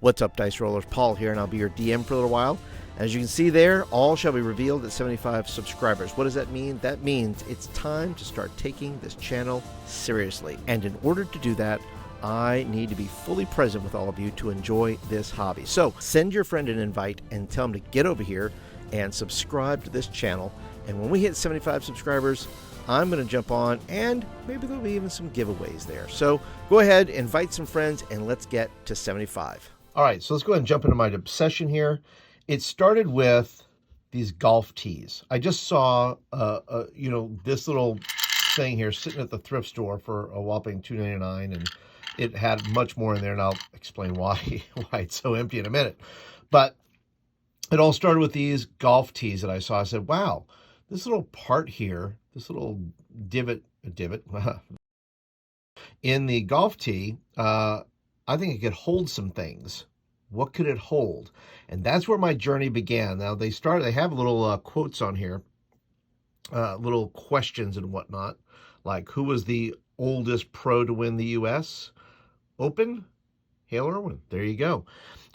What's up, Dice Rollers? Paul here, and I'll be your DM for a little while. As you can see there, all shall be revealed at 75 subscribers. What does that mean? That means it's time to start taking this channel seriously. And in order to do that, I need to be fully present with all of you to enjoy this hobby. So send your friend an invite and tell them to get over here and subscribe to this channel. And when we hit 75 subscribers, I'm going to jump on, and maybe there'll be even some giveaways there. So go ahead, invite some friends, and let's get to 75. All right, so let's go ahead and jump into my obsession here. It started with these golf tees. I just saw, this little thing here sitting at the thrift store for a whopping $2.99, and it had much more in there, and I'll explain why it's so empty in a minute. But it all started with these golf tees that I saw. I said, wow, this little part here, this little divot in the golf tee, I think it could hold some things. What could it hold? And that's where my journey began. Now they have little quotes on here, little questions and whatnot, like who was the oldest pro to win the U.S. Open? Hale Irwin. There you go.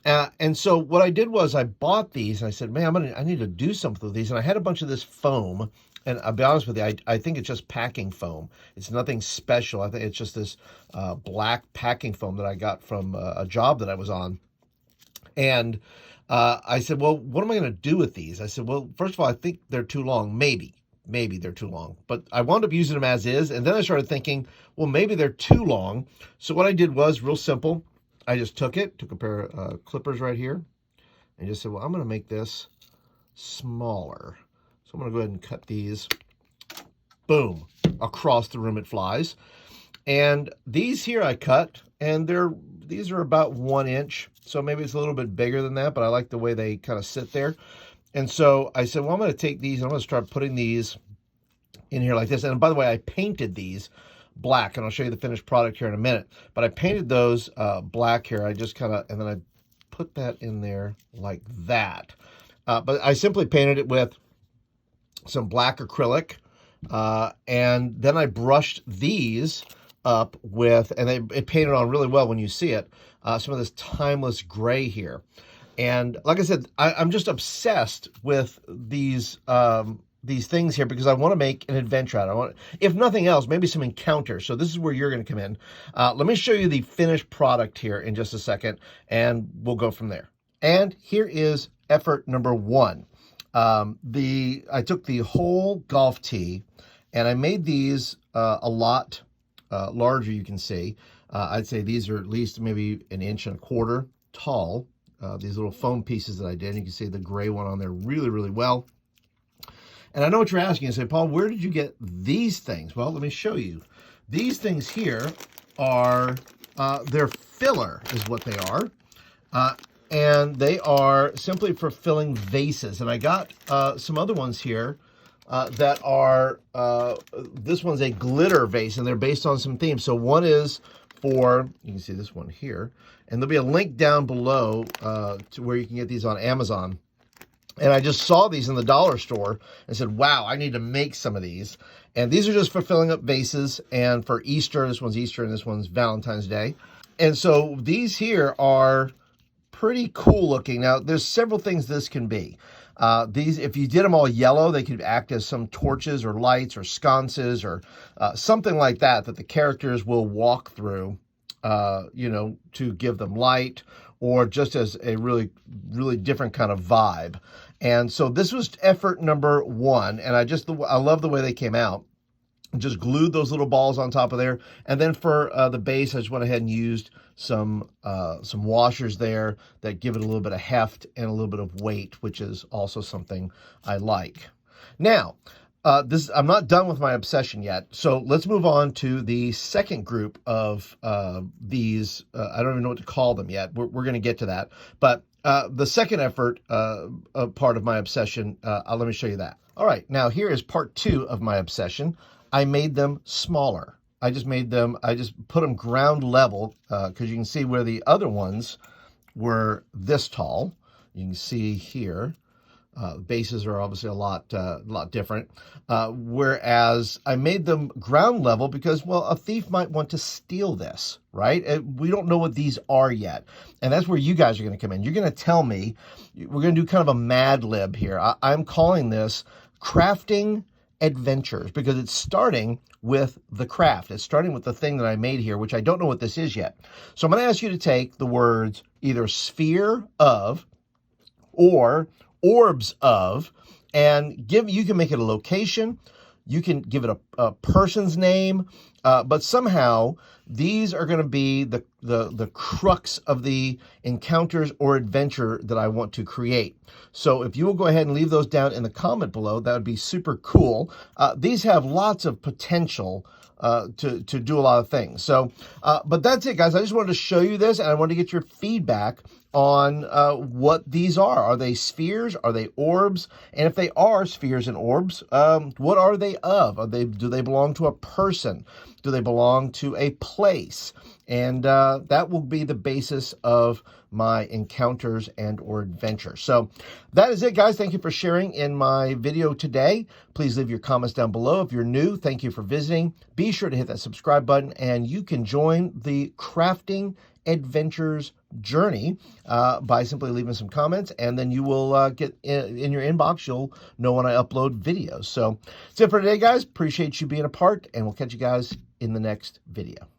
And so what I did was I bought these, and I said, man, I need to do something with these. And I had a bunch of this foam, and I'll be honest with you, I think it's just packing foam. It's nothing special. I think it's just this black packing foam that I got from a job that I was on. And I said, well, what am I going to do with these? I said, well, first of all, I think they're too long. Maybe they're too long. But I wound up using them as is. And then I started thinking, well, maybe they're too long. So what I did was real simple. I just took a pair of clippers right here, and just said, well, I'm going to make this smaller. So I'm going to go ahead and cut these, boom, across the room it flies. And these here I cut, and these are about 1 inch. So maybe it's a little bit bigger than that, but I like the way they kind of sit there. And so I said, well, I'm going to take these, and I'm going to start putting these in here like this. And by the way, I painted these black, and I'll show you the finished product here in a minute. But I painted those black here. I just kind of, and then I put that in there like that. But I simply painted it with some black acrylic, and then I brushed these up with, and it painted on really well when you see it, some of this timeless gray here. And like I said, I'm just obsessed with these things here because I want to make an adventure out of it. If nothing else, maybe some encounters. So this is where you're going to come in. Let me show you the finished product here in just a second, and we'll go from there. And here is effort number 1. I took the whole golf tee, and I made these a lot larger, you can see. I'd say these are at least maybe 1.25 inches tall. These little foam pieces that I did. You can see the gray one on there really, really well. And I know what you're asking. You say, Paul, where did you get these things? Well, let me show you. These things here are, they're filler is what they are. And they are simply for filling vases. And I got some other ones here that are, this one's a glitter vase, and they're based on some themes. So one is for, you can see this one here, and there'll be a link down below to where you can get these on Amazon. And I just saw these in the dollar store and said, wow, I need to make some of these. And these are just for filling up vases and for Easter. This one's Easter and this one's Valentine's Day. And so these here are pretty cool looking. Now, there's several things this can be. These, if you did them all yellow, they could act as some torches or lights or sconces or something like that the characters will walk through, to give them light, or just as a really, really different kind of vibe. And so this was effort number 1, and I love the way they came out. Just glued those little balls on top of there. And then for the base, I just went ahead and used some washers there that give it a little bit of heft and a little bit of weight, which is also something I like. Now, I'm not done with my obsession yet, so let's move on to the second group of these. I don't even know what to call them yet. We're going to get to that. But the second effort, part of my obsession, let me show you that. All right, now here is part 2 of my obsession. I made them smaller. I just put them ground level, because you can see where the other ones were this tall. You can see here Bases are obviously a lot different. Whereas I made them ground level because, well, a thief might want to steal this, right? We don't know what these are yet. And that's where you guys are going to come in. You're going to tell me, we're going to do kind of a Mad Lib here. I'm calling this crafting adventures because it's starting with the craft. It's starting with the thing that I made here, which I don't know what this is yet. So I'm going to ask you to take the words either sphere of or orbs of, and you can make it a location, you can give it a person's name, but somehow these are going to be the crux of the encounters or adventure that I want to create. So if you will go ahead and leave those down in the comment below, that would be super cool. These have lots of potential to do a lot of things. So, but that's it, guys. I just wanted to show you this, and I wanted to get your feedback on what these are. Are they spheres? Are they orbs? And if they are spheres and orbs, what are they of? Do they belong to a person? Do they belong to a place? And that will be the basis of my encounters and or adventures. So that is it, guys. Thank you for sharing in my video today. Please leave your comments down below. If you're new, thank you for visiting. Be sure to hit that subscribe button, and you can join the Crafting Adventures journey by simply leaving some comments, and then you will get in your inbox. You'll know when I upload videos. So that's it for today, guys. Appreciate you being a part, and we'll catch you guys in the next video.